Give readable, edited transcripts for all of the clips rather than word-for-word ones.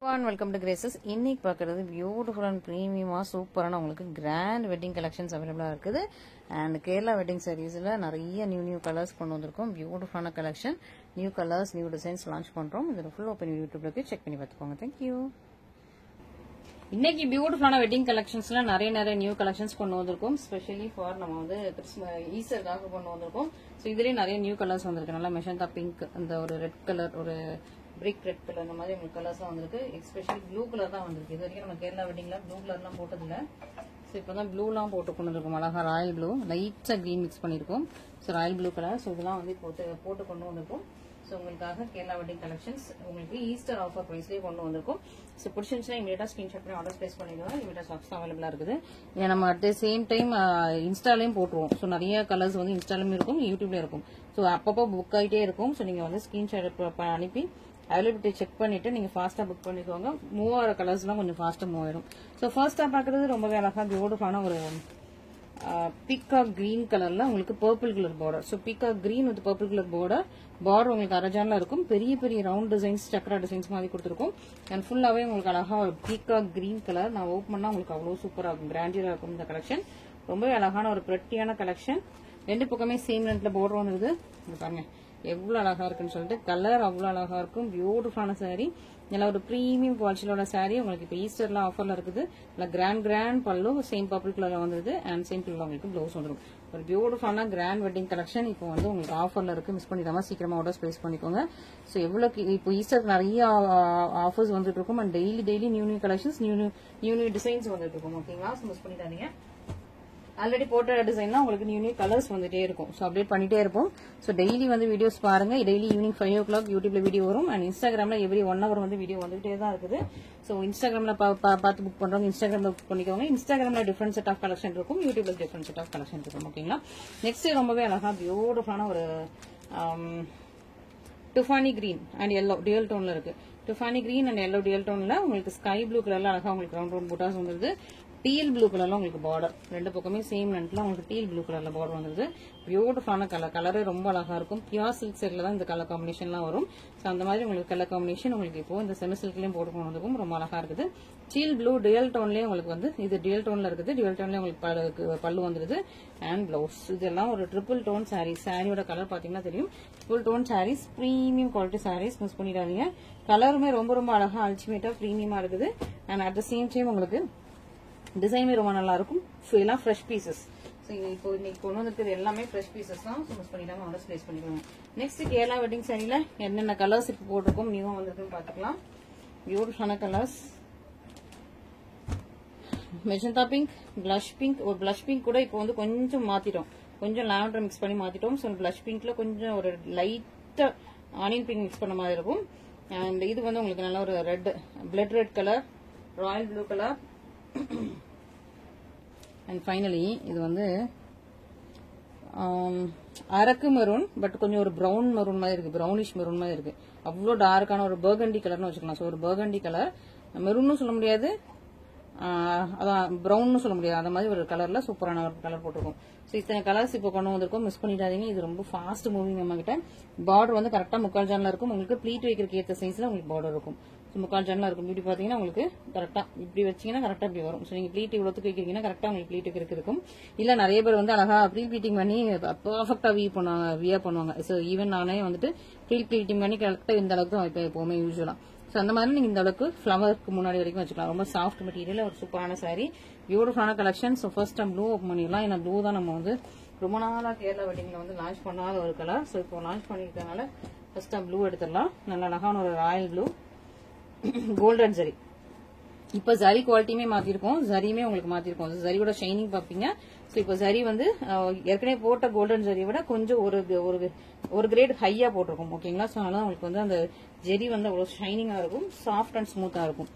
Welcome to Graces. இன்னைக்கு பார்க்கறது beautiful and ப்ரீமியமாக சூப்பரான உங்களுக்கு கிராண்ட் வெட்டிங் கலெக்ஷன்ஸ் அவைலபிளாக இருக்குது. அண்ட் கேரளா வெட்டிங் சாரீஸில் நிறைய நியூ கலர்ஸ் கொண்டு வந்திருக்கோம். பியூட்டிஃபுல்லான collection, new colours, new designs launch பண்ணுறோம். இதில் ஃபுல் ஓப்பன் யூடியூப்ல போய் செக் பண்ணி பார்த்துக்கோங்க. தேங்க்யூ. இன்னைக்கு பியூட்டிஃபுல்லான வெட்டிங் கலெக்ஷன்ஸ்ல நிறைய நியூ கலெக்ஷன்ஸ் கொண்டு வந்திருக்கோம். ஸ்பெஷலி ஃபார் நம்ம வந்து ஈஸ்டருக்காக கொண்டு வந்திருக்கோம். ஸோ இதுலேயே நிறைய நியூ கலர்ஸ் வந்திருக்கு. நல்லா மெஷந்தா பிங்க், அந்த ஒரு ரெட் கலர், ஒரு பிரிக் ரெட் கலர், இந்த மாதிரி உங்களுக்கு கலர்ஸ் தான் வந்திருக்கு. எஸ்பெஷலி ப்ளூ கலர் தான் வந்திருக்கு. இது வரைக்கும் நம்ம கேரளா வெட்டிங்ல ப்ளூ கலர்லாம் போட்டதில்ல. ஸோ இப்போதான் ப்ளூலாம் போட்டு கொண்டு வந்திருக்கோம். அழகா ராயல் ப்ளூ, லைட்டா கிரீன் மிக்ஸ் பண்ணிருக்கோம். So Royal blue colour. So இதெல்லாம் வந்து போட்டு கொண்டு வந்திருக்கோம். ஸோ உங்களுக்காக கேரளா வெட்டிங் கலெக்ஷன்ஸ் உங்களுக்கு ஈஸ்டர் ஆஃபர் பிரைஸ்லேயே கொண்டு வந்திருக்கும். ஸோ பிடிச்சிருந்துச்சுன்னா இமீடியட்டா ஸ்கிரீன்ஷாட் பண்ணி ஆர்டர் பிளேஸ் பண்ணிடுவோம். இமீடியட்டா ஸ்டாக்ஸ் அவைலபிளா இருக்குது. இதை நம்ம அட் த சேம் டைம் இன்ஸ்டாலையும் போட்டுருவோம். ஸோ நிறைய கலர்ஸ் வந்து இன்ஸ்டாலையும் இருக்கும், யூடியூப்லயும் இருக்கும். ஸோ அப்பப்போ புக் ஆகிட்டே இருக்கும். ஸோ நீங்க வந்து ஸ்கிரீன்ஷாட் அனுப்பி அவைலபிலிட்டி செக் பண்ணிட்டு நீங்க ஃபாஸ்டா புக் பண்ணிக்கோங்க. மூவ் ஆகிற கலர்ஸ்லாம் கொஞ்சம் ஃபாஸ்டா மூவ் ஆயிடும். ஸோ ஃபர்ஸ்டா பாக்குறது ரொம்பவே அழகா பியூட்டிஃபுல்லான ஒரு பீகாக் கிரீன் கலர்ல உங்களுக்கு purple colour border. So peacock green with purple colour border உங்களுக்கு அரஜான்ல இருக்கும். பெரிய ரவுண்ட் டிசைன்ஸ், சக்கரா டிசைன்ஸ் மாதிரி கொடுத்துருக்கும். அண்ட் ஃபுல்லாவே உங்களுக்கு அழகா ஒரு பீகாக் கிரீன் கலர். நான் ஓப்பன் பண்ணா உங்களுக்கு அவ்வளவு சூப்பரா இருக்கும், கிராண்டியரா இருக்கும் இந்த கலெக்ஷன். ரொம்பவே அழகான ஒரு பிரெட்டியான கலெக்ஷன். ரெண்டு பக்கமே சேம் லென்த்ல பார்டர் வந்துருது. பாருங்க எவ்வளவு அழகா இருக்குன்னு சொல்லிட்டு, கலர் அவ்வளவு அழகா இருக்கும். பியூட்டிஃபுல்லான சாரீ, நல்லா ஒரு பிரீமியம் குவாலிட்டியோட சாரீ. உங்களுக்கு இப்போ ஈஸ்டர்ல ஆஃபர்ல இருக்குது. நல்லா கிராண்ட் பல்லு, சேம் பர்பிள் கலர்ல வந்துருது. அண்ட் சேம் கலர்ல உங்களுக்கு ப்ளவுஸ் வந்துடும். ஒரு பியூட்டிஃபுல்லான கிராண்ட் வெட்டிங் கலெக்ஷன் இப்போ வந்து உங்களுக்கு ஆஃபர்ல இருக்கு. மிஸ் பண்ணிடாம சீக்கிரமா ஆர்டர் பிளேஸ் பண்ணிக்கோங்க. ஸோ எவ்வளவு இப்போ ஈஸ்டர் நிறைய ஆஃபர்ஸ் வந்துட்டு இருக்கும். And daily new collections, new designs வந்துட்டு இருக்கும். ஓகேங்களா? மிஸ் பண்ணிடாதீங்க. ஆல்ரெடி போட்ட டிசைன்லாம் உங்களுக்கு நியூ கலர்ஸ் வந்துட்டே இருக்கும். ஸோ அப்டேட் பண்ணிட்டே இருப்போம். ஸோ டெய்லி வந்து வீடியோஸ் பாருங்க. டெய்லி ஈவினிங் 5 o'clock யூடியூப்ல வீடியோ வரும். அண்ட் இன்ஸ்டாகிராம்ல எவ்ரி 1 hour வந்து வீடியோ வந்துட்டே தான் இருக்குது. ஸோ இன்ஸ்டாகிராம்ல பார்த்து புக் பண்றவங்க இன்ஸ்டாகிராம்ல புக் பண்ணிக்கோங்க. இன்ஸ்டாகிராம்ல டிஃபரெண்ட் செட் ஆஃப் கலெக்ஷன் இருக்கும், யூடியூப்ல டிஃபரெண்ட் செட் ஆஃப் கலெக்ஷன் இருக்கும். ஓகேங்களா? நெக்ஸ்ட் ரொம்பவே அழகா பியூட்டிஃபுல்லான ஒரு டுஃபானி கிரீன் அண்ட் எல்லோ டியூல் டோன்ல இருக்கு. டுஃபானி கிரீன் அண்ட் எல்லோ டியூல் டோன்ல உங்களுக்கு ஸ்கை ப்ளூ கலர்ல அழகா உங்களுக்கு ரவுண்ட் பூட்டாஸ் வந்துருது. டீல் ப்ளூ கலர்ல உங்களுக்கு பார்டர், ரெண்டு பக்கமே சேம் லென்த்ல உங்களுக்கு டீல் ப்ளூ கலர்ல பார்டர் வந்துருது. பியூட்டிஃபுல்லான கலரே ரொம்ப அழகா இருக்கும். பியூர் சில்க் செட்ல தான் இந்த கலர் காம்பினேஷன்லாம் வரும். ஸோ அந்த மாதிரி உங்களுக்கு கலர் காம்பினேஷன் உங்களுக்கு இப்போ இந்த செமி சில்க்லயும் போட்டு வந்திருக்கும். ரொம்ப அழகா இருக்குது. டீல் ப்ளூ டியூல் டோன்லயே உங்களுக்கு வந்து இது டியூல் டோன்ல இருக்குது. டியூல் டோன்லயே உங்களுக்கு பல்லு வந்துருது. And blouse. இதெல்லாம் ஒரு ட்ரிபிள் டோன் சாரீஸ். சாரியோட கலர் பாத்தீங்கன்னா தெரியும். Triple tone sarees, premium quality sarees. Miss பண்ணிடாதீங்க. கலருமே ரொம்ப அழகா அல்டிமேட்டா பிரீமியமா இருக்குது. And at the same time உங்களுக்கு டிசைனுமே ரொம்ப நல்லா இருக்கும். எல்லாம் ஃப்ரெஷ் பீசஸ். இப்போ இன்னைக்கு கொண்டு வந்திருக்கிறது எல்லாமே ஃப்ரெஷ் பீசஸ் தான். மிஸ் பண்ணிடாம ஆர்டர் பிளேஸ் பண்ணிக்கோங்க. நெக்ஸ்ட் கேரளா வெட்டிங் சாரியில என்னென்ன கலர்ஸ் இப்போ போட்டிருக்கோம், நியூவா வந்திருக்குன்னு பாத்துக்கலாம். பியூட்டிஃபுல்லான colours, magenta pink, blush pink. ஒரு பிளஷ் பிங்க் கூட இப்போ வந்து கொஞ்சம் மாத்திட்டோம், கொஞ்சம் லாவெண்டர் மிக்ஸ் பண்ணி மாத்திட்டோம். ஸோ பிளஷ் பிங்க்ல கொஞ்சம் ஒரு லைட்டா ஆனியன் பிங்க் மிக்ஸ் பண்ண மாதிரி இருக்கும். அண்ட் இது வந்து உங்களுக்கு நல்ல ஒரு red, blood red colour, Royal blue colour. And finally இது வந்து அரக்கு மெரூன், பட் கொஞ்சம் ஒரு பிரவுன் மெரூன் மாதிரி இருக்கு, பிரவுனிஷ் மெரூன் மாதிரி இருக்கு. அவ்வளோ டார்க்கான ஒரு பர்கண்டி கலர்னு வச்சுக்கலாம். ஸோ ஒரு பர்கண்டி கலர், மெரூன்னு சொல்ல முடியாது, அதான் பிரவுன்னு சொல்ல முடியாது. அந்த மாதிரி ஒரு கலர்ல சூப்பரான ஒரு கலர் போட்டிருக்கும். ஸோ இத்தனை கலர்ஸ் இப்போ கொண்டு வந்திருக்கோம். மிஸ் பண்ணிடாதீங்க. இது ரொம்ப ஃபாஸ்ட் மூவிங். நம்ம கிட்ட பார்டர் வந்து கரெக்டா முக்கால் ஜான்ல இருக்கும். உங்களுக்கு ப்ளீட் வைக்கிறதுக்கு ஏற்ற சைஸ்ல உங்களுக்கு பார்டர் இருக்கும். முக்கால் ஜான்ல இருக்கும். இப்படி பாத்தீங்கன்னா உங்களுக்கு கரெக்டா இப்படி வச்சீங்கன்னா கரெக்டா இப்படி வரும். ஸோ நீங்க ப்ளீட் இவ்வளவுக்கு வைக்கிறீங்கன்னா கரெக்டா உங்களுக்கு ப்ளீட் வைக்கிறதுக்கு இருக்கும். இல்ல நிறைய பேர் வந்து அழகா ப்ரீ ப்ளீட்டிங் பண்ணி பர்ஃபெக்டா வியர் பண்ணுவாங்க. ஸோ ஈவன் நானே வந்துட்டு ப்ரீ ப்ளீட்டிங் பண்ணி கரெக்டா இந்த அளவுக்கு தான் வைப்பேன் எப்பவுமே யூஸ்வலா. ஸோ அந்த மாதிரி நீங்க இந்த அளவுக்கு ஃபிளவருக்கு முன்னாடி வரைக்கும் வச்சுக்கலாம். ரொம்ப சாஃப்ட் மெட்டீரியல், ஒரு சூப்பரான சாரி, பியூட்டிஃபுல்லான collection. So first time blue open பண்ணிடலாம். ஏன்னா ப்ளூ தான் நம்ம வந்து ரொம்ப நாளா கேரளா வெட்டிங்ல வந்து லான்ச் பண்ணாத ஒரு கலர். ஸோ இப்போ லான்ச் பண்ணிருக்கனால ஃபர்ஸ்ட் டைம் ப்ளூ எடுத்துடலாம். நல்ல அழகான ஒரு ராயல் ப்ளூ, கோல்டன் ஜரி. இப்ப ஜரி குவாலிட்டியுமே மாத்திருக்கோம், ஜரியுமே உங்களுக்கு மாத்திருக்கோம். ஜரியோட ஷைனிங் பாப்பீங்க. சோ இப்ப ஜரி வந்து ஏற்கனவே போட்ட கோல்டன் ஜரியை விட கொஞ்சம் ஒரு கிரேட் ஹையா போட்டிருக்கும். ஓகேங்களா? சோ அதனால உங்களுக்கு வந்து அந்த ஜெரி வந்து அவ்வளவு ஷைனிங்கா இருக்கும், சாஃப்ட் அண்ட் ஸ்மூத்தா இருக்கும்.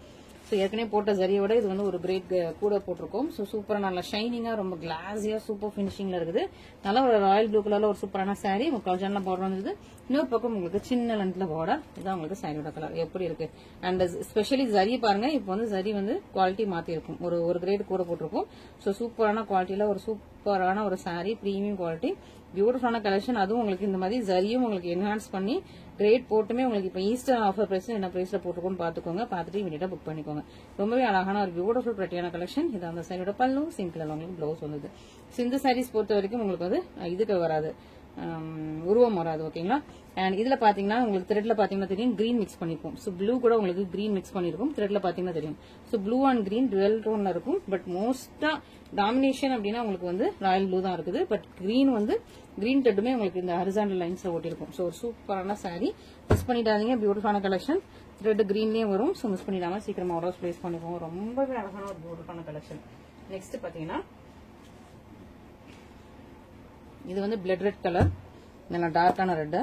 ஸோ ஏற்கனவே போட்ட ஜரியை விட இது வந்து ஒரு கிரேட் கூட போட்டிருக்கோம். ஸோ சூப்பரா நல்லா ஷைனிங்கா, ரொம்ப கிளாஸியா, சூப்பர் பினிஷிங்ல இருக்குது. நல்லா ஒரு ராயல் ப்ளூ கலர்ல ஒரு சூப்பரான சாரி. முக்கால் ஜான்ல பார்டர் வந்தது. இன்னொரு பக்கம் உங்களுக்கு சின்ன லென்த்ல பார்டர். இதான் உங்களுக்கு சாரியோட கலர் எப்படி இருக்கு. அண்ட் ஸ்பெஷலி ஜரி பாருங்க. இப்போ வந்து ஜரி வந்து குவாலிட்டி மாத்தி இருக்கும், ஒரு கிரேட் கூட போட்டிருக்கும். ஸோ சூப்பரான குவாலிட்டியில ஒரு சூப்பரான ஒரு saree, பிரீமியம் குவாலிட்டி, பியூட்டிஃபுல்லான கலெக்ஷன். அதுவும் உங்களுக்கு இந்த மாதிரி ஜரியும் உங்களுக்கு என்ஹான்ஸ் பண்ணி ரேட் போட்டுமே உங்களுக்கு இப்போ ஈஸ்டர் ஆஃபர் பிரைஸ் என்ன பிரைஸ்ல போட்டுருக்கோன்னு பாத்துக்கோங்க. பார்த்துட்டு இமீடியட்டா புக் பண்ணிக்கோங்க. ரொம்பவே அழகான ஒரு பியூட்டிஃபுல் பிரட்டியான கலெக்ஷன். இது அந்த சாரியோட பல்லு, சிம்பிள் உங்களுக்கு பிளவுஸ் வந்தது. இந்த சாரீஸ் பொறுத்த வரைக்கும் உங்களுக்கு வந்து இதுக்கு வராது, உருவம் வராது. ஓகேங்களா. அண்ட் இதுல பாத்தீங்கன்னா உங்களுக்கு த்ரெட்ல பாத்தீங்கன்னா தெரியும் கிரீன் மிக்ஸ் பண்ணிருக்கும். சோ ப்ளூ கூட உங்களுக்கு கிரீன் மிக்ஸ் பண்ணிருக்கும். த்ரெட்ல பாத்தீங்கன்னா தெரியும். So blue and green dual டோன்ல இருக்கும். பட் மோஸ்டா டாமினேஷன் அப்படின்னா உங்களுக்கு வந்து ராயல் ப்ளூ தான் இருக்குது. பட் கிரீன் வந்து கிரீன் த்ரெட்டுமே உங்களுக்கு இந்த ஹரிசாண்டல் லைன்ஸ்ல ஓட்டிருக்கும். சோ சூப்பரான saree, மிஸ் பண்ணிடாதீங்க. பியூட்டிஃபுல்லான கலெக்ஷன், த்ரெட் கிரீன்லயே வரும். சோ மிஸ் பண்ணிடாம சீக்கிரமா ஆர்டர்ஸ் பிளேஸ் பண்ணிக்கோங்க. ரொம்பவே அழகான ஒரு பியூட்டிஃபுல்லான கலெக்ஷன். நெக்ஸ்ட் பாத்தீங்கன்னா இது வந்து பிளட் ரெட் கலர், நல்லா டார்க்கான ரெட்.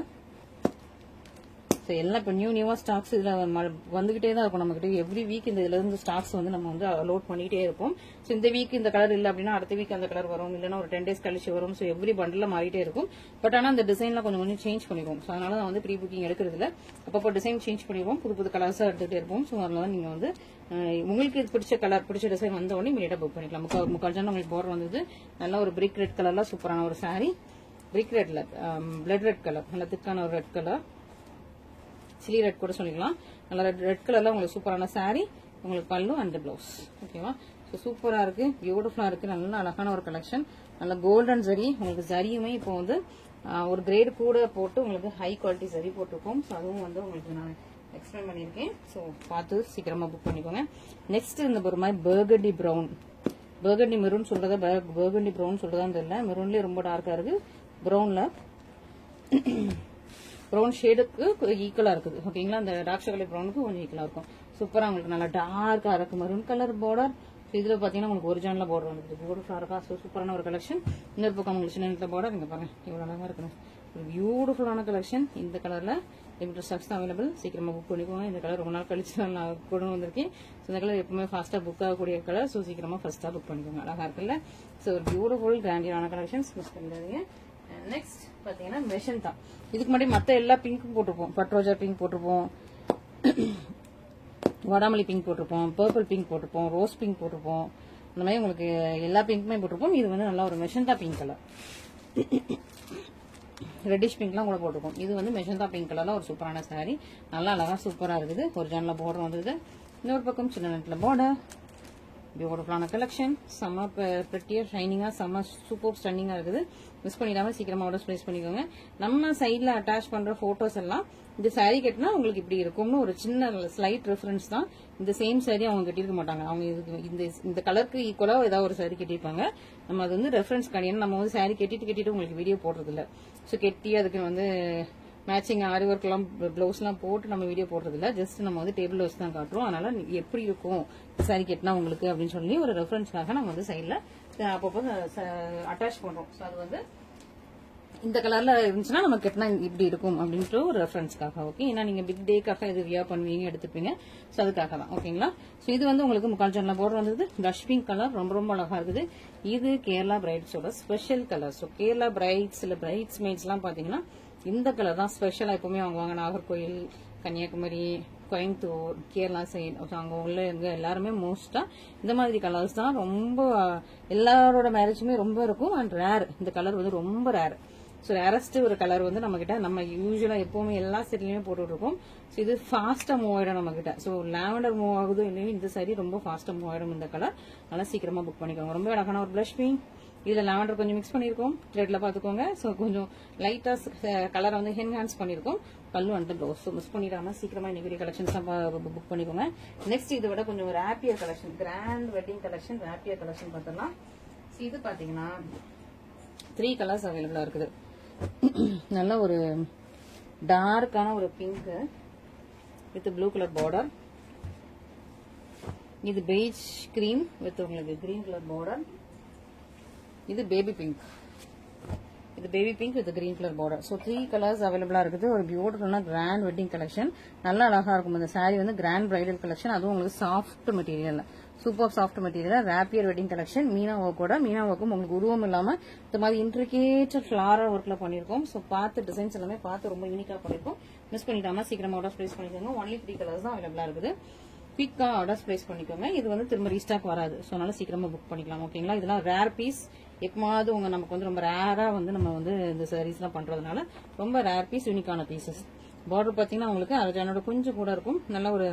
எல்லாம் இப்போ நியூவா ஸ்டாக்ஸ் இதுல வந்துகிட்டே தான் இருக்கும். நம்ம கிட்ட எவ்ரி வீக் இந்த இதுல இருந்து ஸ்டாக்ஸ் வந்து நம்ம வந்து லோட் பண்ணிட்டே இருப்போம். ஸோ இந்த வீக் இந்த கலர் இல்ல அப்படின்னா அடுத்த வீக் அந்த கலர் வரும், இல்லைன்னா ஒரு 10 days கழிச்சு வரும். ஸோ எவ்ரி பண்டில் மாறிட்டே இருக்கும். பட் ஆனா அந்த டிசைன்லாம் கொஞ்சம் சேஞ்ச் பண்ணிடுவோம். ஸோ அதனால தான் வந்து ப்ரீ புக்கிங் எடுக்கிறது இல்ல. அப்பப்போ டிசைன் சேஞ்ச் பண்ணிடுவோம், புது புது கலர்ஸா எடுத்துகிட்டே இருப்போம். ஸோ அதனால நீங்க வந்து உங்களுக்கு இது பிடிச்ச கலர், பிடிச்ச டிசைன் வந்த உடனே இமீடியட்டா புக் பண்ணிக்கலாம். முக்கால் ஜான் உங்களுக்கு பார்டர் வந்தது. நல்ல ஒரு பிரிக் ரெட் கலர்ல சூப்பரான ஒரு saree, பிரிக் ரெட்ல பிளட் ரெட் கலர், நல்ல திக்கான ஒரு ரெட் கலர், சில்லி ரெட் கூட சொல்லிக்கலாம். நல்ல ரெட் கலர்ல உங்களுக்கு சூப்பரான saree, உங்களுக்கு பல்லு அண்ட் பிளவுஸ். ஓகேவா. ஸோ சூப்பரா இருக்கு, பியூட்டிஃபுல்லா இருக்கு, நல்ல அழகான ஒரு கலெக்ஷன். நல்ல கோல்டன் ஜரி, உங்களுக்கு ஜரியுமே இப்போ வந்து ஒரு கிரேட் கூட போட்டு உங்களுக்கு ஹை குவாலிட்டி ஜரி போட்டிருக்கோம். ஸோ அதுவும் வந்து உங்களுக்கு நான் எக்ஸ்பிளைன் பண்ணியிருக்கேன். ஸோ பார்த்து சீக்கிரமா புக் பண்ணிக்கோங்க. நெக்ஸ்ட் இந்த ஒரு மாதிரி பர்கண்டி ப்ரௌன், பர்கண்டி மெரூன் சொல்றதா பர்கண்டி ப்ரௌன் சொல்றதான்னு தெரியல. மெரூன்லயே ரொம்ப டார்க்கா இருக்கு, ப்ரௌன்ல ப்ரௌன் ஷேடுக்கு ஈக்குவலா இருக்குது. ஓகேங்களா. அந்த டார்க் சாக்லேட் ப்ரௌனுக்கு கொஞ்சம் ஈக்குவலா இருக்கும். சூப்பரா உங்களுக்கு நல்லா டார்க்கா இருக்கு மெரூன் கலர் பார்டர். இதுல பாத்தீங்கன்னா உங்களுக்கு ஒரிஜினலா பார்டர் வந்து பியூட்டிஃபுல்லா இருக்கா. சூப்பரான ஒரு கலெக்ஷன். இன்னொரு பக்கம் உங்களுக்கு சின்ன பார்டர் இங்க பாருங்க, இவ்வளவு அழகா இருக்கணும். ஒரு பியூட்டிஃபுல்லான கலெக்ஷன். இந்த கலர்ல லிமிடெட் ஸ்டாக்ஸ் தான் அவைலபிள். சீக்கிரமா புக் பண்ணிக்கோங்க. இந்த கலர் ரொம்ப நாள் கழிச்சு நான் கொண்டு வந்திருக்கேன். இந்த கலர் எப்பவுமே ஃபாஸ்டா புக் ஆகக்கூடிய கலர். ஸோ சீக்கிரமா ஃபர்ஸ்டா புக் பண்ணிக்கோங்க. அழகா இருக்குல்ல. ஸோ ஒரு பியூட்டிஃபுல் கிராண்டியரான கலெக்ஷன்ஸ், மிஸ் பண்ணிடாதீங்க. நெக்ஸ்ட் பாத்தீங்கன்னா மெஷந்தா. இதுக்கு முன்னாடி மத்த எல்லா பிங்க்கும் போட்டிருப்போம். பட்ரோஜா பிங்க் போட்டிருப்போம், வடாமல்லி பிங்க் போட்டிருப்போம், பர்பிள் பிங்க் போட்டிருப்போம், ரோஸ் பிங்க் போட்டிருப்போம். இந்த மாதிரி உங்களுக்கு எல்லா பிங்க்குமே போட்டிருப்போம். இது வந்து நல்லா ஒரு மெஷந்தா பிங்க் கலர், ரெட்டிஷ் பிங்க்லாம் கூட போட்டிருக்கோம். இது வந்து மெஷந்தா பிங்க் கலர்ல ஒரு சூப்பரான saree, நல்லா அழகா சூப்பரா இருக்குது. ஒரு ஜான்ல பார்டர் வந்தது, இன்னொரு பக்கம் சின்ன நெட்ல பார்டர். பியூட்டிஃபுல்லான கலெக்ஷன், செம்ம பிரிட்டியா ஷைனிங்கா, செம்ம சூப்பர் ஸ்டன்னிங்கா இருக்குது. மிஸ் பண்ணிடாம சீக்கிரமா ஆர்டர் பிளேஸ் பண்ணிக்கோங்க. நம்ம சைட்ல அட்டாச் பண்ற போட்டோஸ் எல்லாம் இந்த saree கட்டினா உங்களுக்கு இப்படி இருக்கும்னு ஒரு சின்ன ஸ்லைட் ரெஃபரன்ஸ் தான். இந்த சேம் saree அவங்க கட்டியிருக்க மாட்டாங்க. அவங்க இந்த கலருக்கு ஈக்குவலா ஏதாவது ஒரு saree கட்டியிருப்பாங்க. நம்ம அது வந்து ரெஃபரன்ஸ் கிடையாது. நம்ம வந்து saree கட்டிட்டு உங்களுக்கு வீடியோ போடுறது இல்ல. ஸோ கெட்டி அதுக்கு வந்து மேட்சிங் ஆரி ஒர்க் எல்லாம் பிளவுஸ் எல்லாம் போட்டு நம்ம வீடியோ போடுறது இல்ல. ஜஸ்ட் நம்ம வந்து டேபிள் வச்சு தான் காட்டுறோம். அதனால எப்படி இருக்கும் saree கட்டினா உங்களுக்கு அப்படின்னு சொல்லி ஒரு ரெஃபரன்ஸ்க்காக நம்ம வந்து சைட்ல அப்பப்போ அட்டாச் பண்றோம். ஸோ அது வந்து இந்த கலர்ல இருந்துச்சுன்னா நம்ம கட்டினா இப்படி இருக்கும் அப்படின்ட்டு ஒரு ரெஃபரன்ஸ்க்காக. ஓகே. ஏன்னா நீங்க பிக் டேக்காக இது வியா பண்ணுவீங்க, எடுத்துப்பீங்க. ஸோ அதுக்காக தான். ஓகேங்களா. ஸோ இது வந்து உங்களுக்கு முக்கால் ஜான்ல பார்டர் வந்தது. ப்ளஷ் பிங்க் கலர் ரொம்ப ரொம்ப அழகா இருக்குது. இது கேரளா பிரைட்ஸோட special colour. So Kerala brides இல்ல பிரைட்ஸ் மேட்ஸ் எல்லாம் பாத்தீங்கன்னா இந்த கலர் தான் ஸ்பெஷலா எப்பவுமே வாங்குவாங்க. நாகர்கோயில், கன்னியாகுமரி, கோயம்புத்தூர், கேரளா சைடு அங்க உள்ள எல்லாருமே மோஸ்டா இந்த மாதிரி கலர்ஸ் தான் ரொம்ப, எல்லாரோட மேரேஜுமே ரொம்ப இருக்கும். அண்ட் ரேர், இந்த கலர் வந்து ரொம்ப ரேர். ஸோ ரேரஸ்ட் ஒரு கலர் வந்து நம்ம கிட்ட நம்ம யூஸ்வலா எப்பவுமே எல்லா செட்லயுமே போட்டுட்டு இருக்கோம். ஸோ இது ஃபாஸ்டா மூவ் ஆயிடும் நம்ம கிட்ட. ஸோ லாவெண்டர் மூவ் ஆகுது இல்லையும் இந்த saree ரொம்ப ஃபாஸ்டா மூவ் ஆயிடும் இந்த கலர். நல்லா சீக்கிரமா புக் பண்ணிக்கோங்க. ரொம்ப அழகான ஒரு பிளஷ் பிங்க். இதுல லாவெண்டர் கொஞ்சம் மிக்ஸ் பண்ணிருக்கோம், த்ரெட்ல பாத்துக்கோங்க. ஸோ கொஞ்சம் லைட்டா கலரை வந்து என்ஹான்ஸ் பண்ணிருக்கோம். பல்லு அண்ட் பிளவுஸ். ஸோ மிஸ் பண்ணிடாம சீக்கிரமா இன்னைக்கு கலெக்ஷன்ஸ் புக் பண்ணிக்கோங்க. நெக்ஸ்ட் இதை விட கொஞ்சம் ஒரு happier collection, grand wedding collection, happier collection பார்த்தோம்னா இது பாத்தீங்கன்னா 3 கலர்ஸ் அவைலபிளா இருக்குது. நல்ல ஒரு டார்க்கான ஒரு pink with blue colour border. இது பெய்ஜ் கிரீம் வித் உங்களுக்கு கிரீன் கலர் பார்டர். இது பேபி பிங்க். இது baby pink with green colour border. So 3 colours அவைலபிளா இருக்குது. ஒரு பியூட்டிஃபுல்லான கிராண்ட் வெட்டிங் கலெக்ஷன். நல்லா அழகா இருக்கும் இந்த saree வந்து கிராண்ட் பிரைடல் கலெக்ஷன். அதுவும் உங்களுக்கு soft material, super soft material, ரேப்பியர் வெட்டிங் கலெக்ஷன். மீனா ஒர்க்கோட, மீனா ஒர்க்கும் உங்களுக்கு உருவம் இல்லாம இந்த மாதிரி இன்ட்ரிகேட் ஃபிளாரல் ஒர்க்ல பண்ணிருக்கோம். ஸோ பார்த்து டிசைன்ஸ் எல்லாமே பார்த்து ரொம்ப யூனிக்கா பண்ணிருக்கோம். மிஸ் பண்ணிட்டாம சீக்கிரமா ஆர்டர் பிளேஸ் பண்ணிக்கோங்க. ஒன்லி 3 கலர்ஸ் தான் அவைலபிளா இருக்குது. குயிக்கா ஆர்டர்ஸ் பிளேஸ் பண்ணிக்கோங்க. இது வந்து திரும்ப ரீஸ்டாக் வராது. ஸோ அதனால சீக்கிரமா புக் பண்ணிக்கலாம். ஓகேங்களா. இதெல்லாம் ரேர் பீஸ், எப்பமாவது நமக்கு வந்து ரொம்ப ரேரா வந்து நம்ம வந்து இந்த சாரீஸ்லாம் பண்றதுனால ரொம்ப ரேர் பீஸ், யூனிக்கான பீசஸ். பார்டர் பாத்தீங்கன்னா உங்களுக்கு அர்ஜானோட கொஞ்சம் கூட இருக்கும். நல்ல ஒரு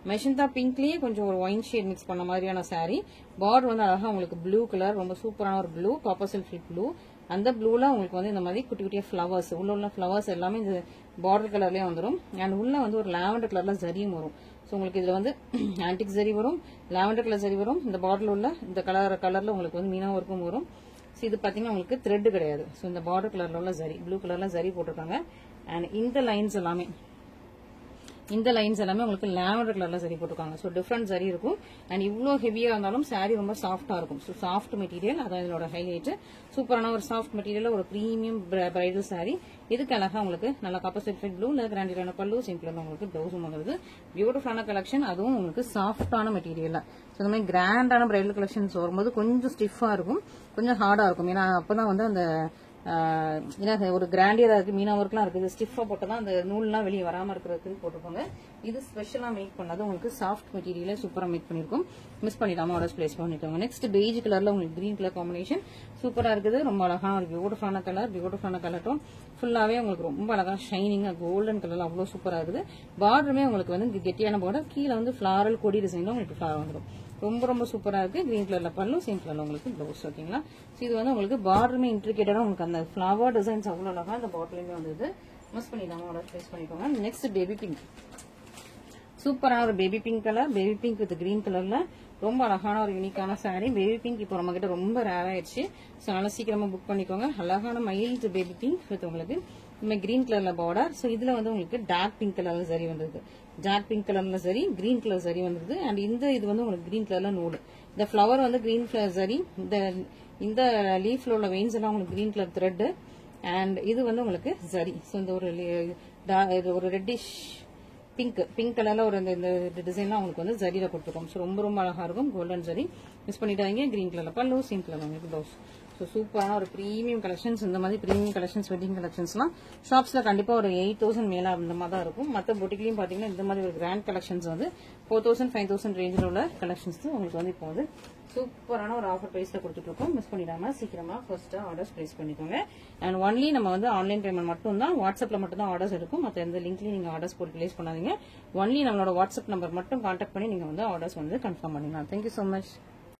மெஷந்தா பிங்க்லயே கொஞ்சம் ஒரு ஒயின் ஷேட் மிக்ஸ் பண்ண மாதிரியான சாரி. பார்டர் வந்து அழகா உங்களுக்கு ப்ளூ கலர், ரொம்ப சூப்பரான ஒரு ப்ளூ, காப்பர் சில்க் ப்ளூ. அந்த ப்ளூல உங்களுக்கு வந்து இந்த மாதிரி குட்டி குட்டியா ஃபிளவர்ஸ், உள்ள ஃபிளவர்ஸ் எல்லாமே இந்த பார்டர் கலர்லயே வந்துடும். அண்ட் உள்ள வந்து ஒரு லாவெண்டர் கலர்ல ஜரியும் வரும். ஸோ உங்களுக்கு இதுல வந்து ஆன்டிக் ஜரி வரும், லாவெண்டர் கலர் ஜரி வரும். இந்த பார்டர்ல உள்ள இந்த கலர்ல உங்களுக்கு வந்து மீனா ஒர்க்கும் வரும். ஸோ இது பாத்தீங்கன்னா உங்களுக்கு த்ரெட் கிடையாது. ஸோ இந்த பார்டர் கலர்ல உள்ள ஜரி, ப்ளூ கலர்ல ஜரி போட்டிருக்காங்க. அண்ட் இந்த லைன்ஸ் எல்லாமே உங்களுக்கு லாவெண்டர் கலர்ல சரி போட்டிருக்காங்க. ஸோ டிஃப்ரெண்ட் சரி இருக்கும். அண்ட் இவ்வளோ ஹெவியா இருந்தாலும் சாரி ரொம்ப சாஃப்டா இருக்கும். ஸோ சாஃப்ட் மெட்டீரியல், அதான் இதோட ஹைலைட். சூப்பரான ஒரு சாஃப்ட் மெட்டீரியல், ஒரு பிரீமியம் பிரைடல் சாரி. இதுக்கு அழகா உங்களுக்கு நல்லா காப்பர் சில்க் ப்ளூ, கிராண்டியரான பல்லு, சிம்பிள் உங்களுக்கு பிளவுஸும் வந்துருது. பியூட்டிஃபுல்லான கலெக்ஷன், அதுவும் உங்களுக்கு சாஃப்டான மெட்டீரியல். ஸோ இந்த மாதிரி கிராண்டான பிரைடல் கலெக்ஷன்ஸ் வரும்போது கொஞ்சம் ஸ்டிஃபா இருக்கும், கொஞ்சம் ஹார்டா இருக்கும். ஏன்னா அப்பதான் வந்து அந்த ஒரு கிராண்டியரா இருக்கு, மீனா ஒர்க்லாம் இருக்குது. ஸ்டிஃபா போட்டதான் அந்த நூல்லாம் வெளியே வராம இருக்கிறதுக்கு போட்டுருப்பாங்க. இது ஸ்பெஷலா மேக் பண்ணது உங்களுக்கு சாஃப்ட் மெட்டீரியல சூப்பரா மேக் பண்ணிருக்கும். மிஸ் பண்ணிடாம ஆர்டர்ஸ் பிளேஸ் பண்ணிக்கோங்க. நெக்ஸ்ட் பெய்ஜ் கலர்ல உங்களுக்கு கிரீன் கலர் காம்பினேஷன் சூப்பரா இருக்குது. ரொம்ப அழகான ஒரு பியூட்டிஃபுல்லான கலர் டோன். ஃபுல்லாவே உங்களுக்கு ரொம்ப அழகா ஷைனிங்கா கோல்டன் கலர்ல அவ்வளவு சூப்பரா இருக்குது. பார்டருமே உங்களுக்கு வந்து கெட்டியான பார்டர், கீழே வந்து ஃபிளாரல் கொடி டிசைன்ல உங்களுக்கு ஃபிளார் வந்துடும். ரொம்ப ரொம்ப சூப்பரா இருக்கு. கிரீன் கலர்ல பல்லு, சேம் கலர்ல உங்களுக்கு பிளவுஸ். ஓகேங்களா? இது வந்து உங்களுக்கு பார்டருமே இன்ட்ரிகேட்டடா உங்களுக்கு அந்த ஃபிளவர் டிசைன்ஸ் அவ்வளவு அழகா அந்த பார்டர்லயுமே வந்தது. மிஸ் பண்ணிடாம ஆர்டர் பிளேஸ் பண்ணிக்கோங்க. நெக்ஸ்ட் பேபி பிங்க், சூப்பரான ஒரு baby pink colour, baby pink with green கலர்ல ரொம்ப அழகான ஒரு யூனிக்கான சாரி. பேபி பிங்க் இப்போ நம்ம கிட்ட ரொம்ப ரேர் ஆயிடுச்சு. ஸோ நல்லா சீக்கிரமா புக் பண்ணிக்கோங்க. அழகான மைல்டு பேபி பிங்க் வித் உங்களுக்கு இந்த கிரீன் கலர்ல பார்டர். ஸோ இதுல வந்து உங்களுக்கு டார்க் பிங்க் கலர்ல சரி வந்தது, டார்க் பிங்க் கலர்ல சரி, கிரீன் கலர் சரி வந்தது. அண்ட் இது வந்து உங்களுக்கு கிரீன் கலர்ல நூல். இந்த ஃபிளவர் வந்து கிரீன் கலர் சரி, இந்த லீஃப்ல உள்ள வெயின்ஸ் எல்லாம் உங்களுக்கு கிரீன் கலர் த்ரெட். அண்ட் இது வந்து உங்களுக்கு சரி. ஸோ இந்த ஒரு ரெட்டிஷ் பிங்க் கலர்ல ஒரு இந்த டிசைன்லாம் உங்களுக்கு வந்து ஜரியில கொடுத்துருக்கோம். ஸோ ரொம்ப ரொம்ப அழகா இருக்கும். கோல்டன் ஜரி. மிஸ் பண்ணிட்டாங்க. கிரீன் கலர்ல பல்லு, சேம் கலர் உங்களுக்கு பிளவுஸ். ஸோ சூப்பரான ஒரு பிரீமியம் கலெக்ஷன்ஸ். இந்த மாதிரி பிரீமியம் கலெக்ஷன்ஸ், வெட்டிங் கலெக்ஷன்ஸ்லாம் ஷாப்ஸ்ல கண்டிப்பா ஒரு 8,000 மேல அந்த மாதிரி தான் இருக்கும். மற்ற பொட்டிக்லயும் பாத்தீங்கன்னா இந்த மாதிரி ஒரு கிராண்ட் கலெக்ஷன்ஸ் வந்து 4,000 5,000 ரேஞ்சில் உள்ள கலெக்ஷன்ஸ் உங்களுக்கு வந்து இப்போ வந்து சூப்பரான ஒரு ஆஃபர் பிரைஸ்ல கொடுத்துட்டு இருக்கோம். மிஸ் பண்ணிடாம சீக்கிரமா ஃபர்ஸ்ட் ஆர்டர்ஸ் பிளேஸ் பண்ணிக்கோங்க. அண்ட் ஒன்லி நம்ம வந்து ஆன்லைன் பேமெண்ட் மட்டும் தான், வாட்ஸ்அப்ல மட்டும் தான் ஆர்டர்ஸ் இருக்கும். மற்ற எந்த லிங்க்லயும் நீங்க ஆர்டர்ஸ் போட்டு பிளேஸ் பண்ணாதீங்க. ஒன்லி நம்மளோட வாட்ஸ்அப் நம்பர் மட்டும் கான்டாக்ட் பண்ணி நீங்க வந்து ஆர்டர்ஸ் வந்து கன்ஃபார்ம் பண்ணிக்கலாம். Thank you so much.